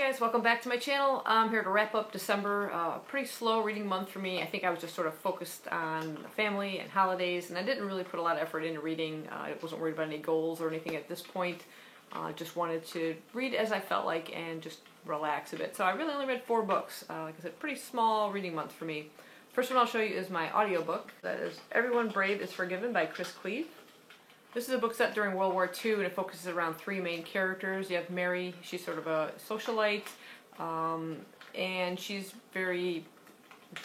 guys, welcome back to my channel. I'm here to wrap up December. A pretty slow reading month for me. I think I was just sort of focused on family and holidays, and I didn't really put a lot of effort into reading. I wasn't worried about any goals or anything at this point. Just wanted to read as I felt like and just relax a bit. So I really only read 4 books. Like I said, pretty small reading month for me. First one I'll show you is my audiobook. That is Everyone Brave is Forgiven by Chris Cleave. This is a book set during World War II, and it focuses around 3 main characters. You have Mary, she's sort of a socialite, and she's very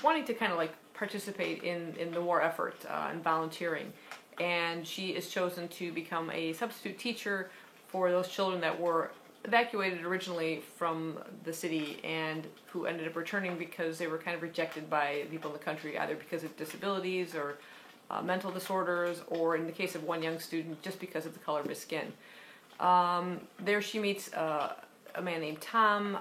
wanting to kind of like participate in the war effort and volunteering. And she is chosen to become a substitute teacher for those children that were evacuated originally from the city and who ended up returning because they were kind of rejected by people in the country, either because of disabilities or mental disorders, or in the case of one young student, just because of the color of his skin. There she meets a man named Tom,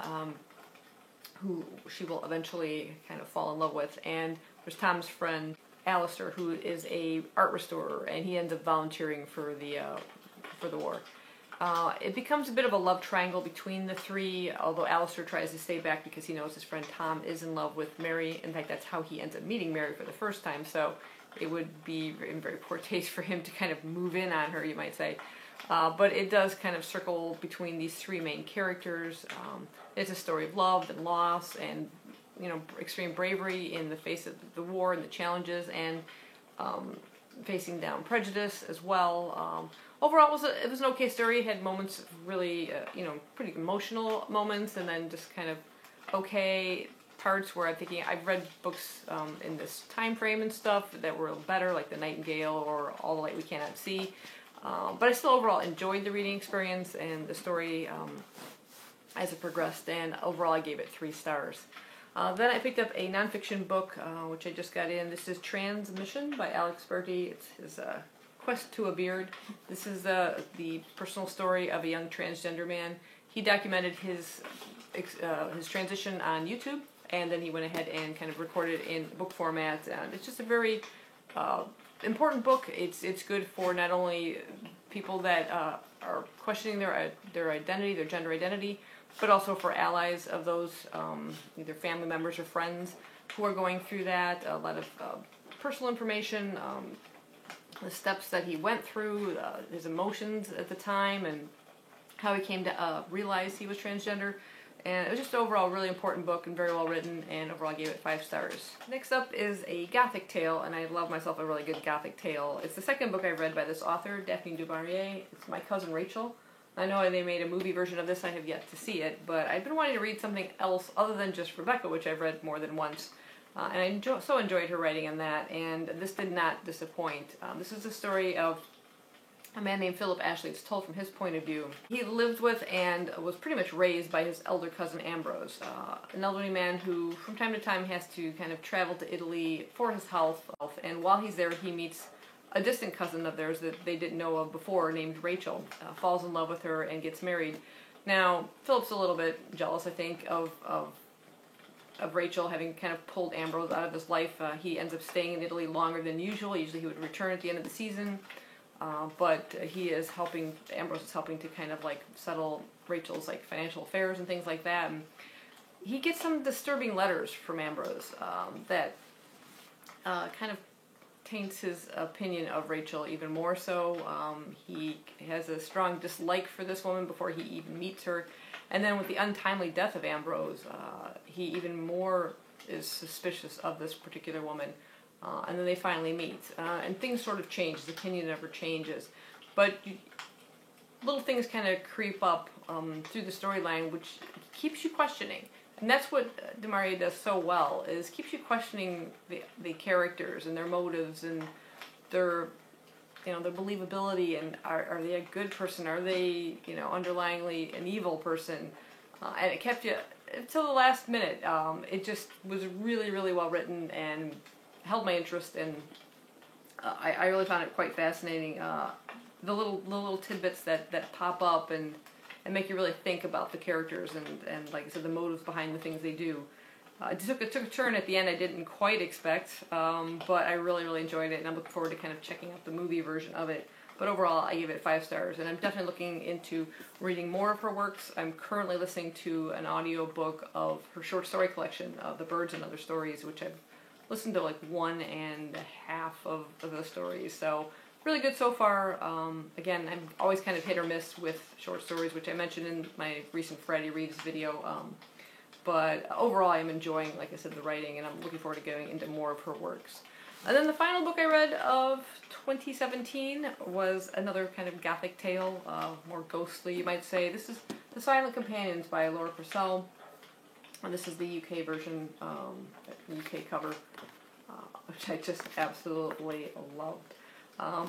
who she will eventually kind of fall in love with, and there's Tom's friend Alistair, who is a art restorer, and he ends up volunteering for the war. It becomes a bit of a love triangle between the 3, although Alistair tries to stay back because he knows his friend Tom is in love with Mary. In fact, that's how he ends up meeting Mary for the first time, so it would be in very poor taste for him to kind of move in on her, you might say. But it does kind of circle between these 3 main characters. It's a story of love and loss and, you know, extreme bravery in the face of the war and the challenges, and facing down prejudice as well. Overall, it was an okay story. It had moments of really, you know, pretty emotional moments, and then just kind of okay parts where I'm thinking I've read books in this time frame and stuff that were better, like The Nightingale or All the Light We Cannot See. But I still overall enjoyed the reading experience and the story as it progressed, and overall I gave it 3 stars. Then I picked up a nonfiction book, which I just got in. This is Transmission by Alex Berti. It's his Quest to a Beard. This is the personal story of a young transgender man. He documented his transition on YouTube, and then he went ahead and kind of recorded it in book format. And it's just a very important book. It's good for not only people that are questioning their identity, their gender identity, but also for allies of those, either family members or friends who are going through that. A lot of personal information, the steps that he went through, his emotions at the time, and how he came to realize he was transgender. And it was just overall a really important book and very well written, and overall I gave it 5 stars. Next up is a gothic tale, and I love myself a really good gothic tale. It's the 2nd book I've read by this author, Daphne du Maurier. It's My Cousin Rachel. I know they made a movie version of this. I have yet to see it, but I've been wanting to read something else other than just Rebecca, which I've read more than once. And I so enjoyed her writing in that, and this did not disappoint. This is the story of a man named Philip Ashley. It's told from his point of view. He lived with and was pretty much raised by his elder cousin Ambrose, an elderly man who from time to time has to kind of travel to Italy for his health, and while he's there he meets a distant cousin of theirs that they didn't know of before named Rachel, falls in love with her and gets married. Now, Philip's a little bit jealous, I think, of Rachel having kind of pulled Ambrose out of his life. He ends up staying in Italy longer than usual. Usually he would return at the end of the season. But Ambrose is helping to kind of like settle Rachel's like financial affairs and things like that. And he gets some disturbing letters from Ambrose that kind of taints his opinion of Rachel even more so. He has a strong dislike for this woman before he even meets her. And then with the untimely death of Ambrose, he even more is suspicious of this particular woman. And then they finally meet. And things sort of change. His opinion never changes. But little things kind of creep up through the storyline, which keeps you questioning. And that's what du Maurier does so well, is keeps you questioning the characters and their motives and their, you know, their believability, and are they a good person? Are they, you know, underlyingly an evil person? And it kept you until the last minute. It just was really, really well written and held my interest, and I really found it quite fascinating. The little tidbits that pop up and make you really think about the characters and like I said, the motives behind the things they do. It took a turn at the end I didn't quite expect, but I really, really enjoyed it, and I'm looking forward to kind of checking out the movie version of it. but overall I gave it 5 stars, and I'm definitely looking into reading more of her works. I'm currently listening to an audiobook of her short story collection, The Birds and Other Stories, which I've listened to like 1.5 of the stories, so really good so far. Again, I'm always kind of hit or miss with short stories, which I mentioned in my recent Friday Reads video, but overall I'm enjoying, like I said, the writing, and I'm looking forward to getting into more of her works. And then the final book I read of 2017 was another kind of gothic tale, more ghostly you might say. This is The Silent Companions by Laura Purcell, and this is the UK version, UK cover, which I just absolutely loved.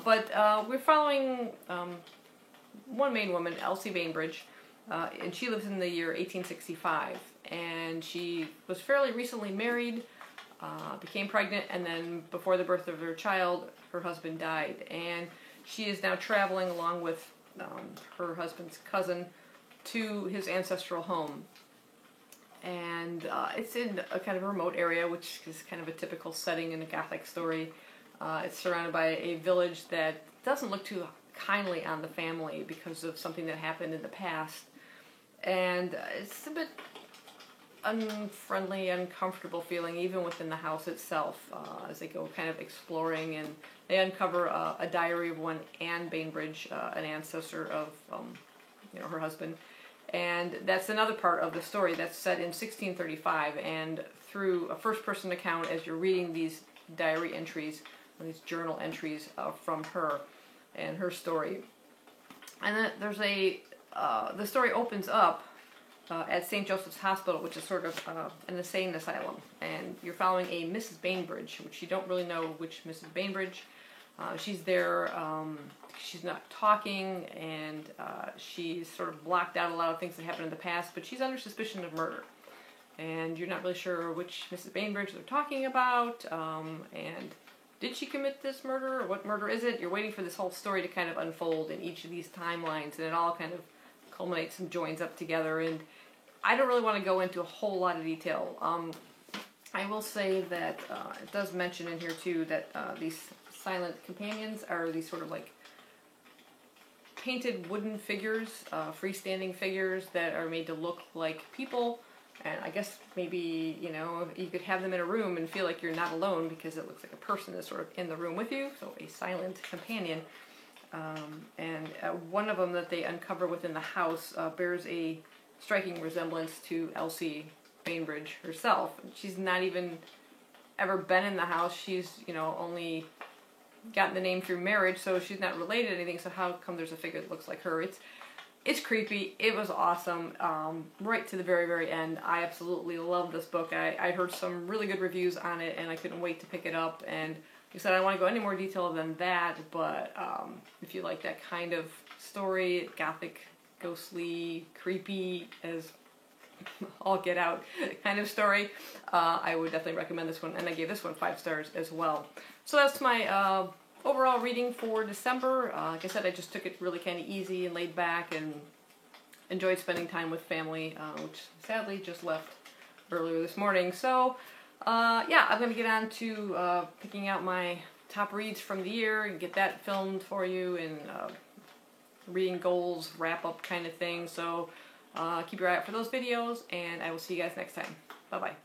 But we're following one main woman, Elsie Bainbridge, and she lives in the year 1865, and she was fairly recently married, became pregnant, and then before the birth of her child, her husband died, and she is now traveling along with her husband's cousin to his ancestral home. And it's in a kind of a remote area, which is kind of a typical setting in a Gothic story. It's surrounded by a village that doesn't look too kindly on the family because of something that happened in the past. And it's a bit unfriendly, uncomfortable feeling even within the house itself as they go kind of exploring, and they uncover a diary of one Anne Bainbridge, an ancestor of her husband. And that's another part of the story that's set in 1635, and through a first-person account as you're reading these diary entries, these journal entries from her and her story. And then there's the story opens up at St. Joseph's Hospital, which is sort of an insane asylum, and you're following a Mrs. Bainbridge, which you don't really know which Mrs. Bainbridge. She's there, she's not talking, and she's sort of blocked out a lot of things that happened in the past, but she's under suspicion of murder. And you're not really sure which Mrs. Bainbridge they're talking about, and did she commit this murder, or what murder is it? You're waiting for this whole story to kind of unfold in each of these timelines, and it all kind of culminates and joins up together, and I don't really want to go into a whole lot of detail. I will say that it does mention in here too that these silent companions are these sort of like painted wooden figures, freestanding figures that are made to look like people, and I guess maybe, you could have them in a room and feel like you're not alone because it looks like a person is sort of in the room with you, so a silent companion. And one of them that they uncover within the house bears a striking resemblance to Elsie Bainbridge herself. She's not even ever been in the house. She's, only gotten the name through marriage, so she's not related to anything, so how come there's a figure that looks like her? It's creepy. It was awesome. Right to the very, very end. I absolutely love this book. I heard some really good reviews on it, and I couldn't wait to pick it up, and like I said, I don't want to go any more detail than that, but if you like that kind of story, gothic, ghostly, creepy, as all get out kind of story, I would definitely recommend this one, and I gave this one 5 stars as well. So that's my overall reading for December. Like I said, I just took it really kind of easy and laid back, and enjoyed spending time with family, which sadly just left earlier this morning. So yeah, I'm going to get on to picking out my top reads from the year and get that filmed for you, and reading goals, wrap-up kind of thing. So keep your eye out for those videos, and I will see you guys next time. Bye-bye.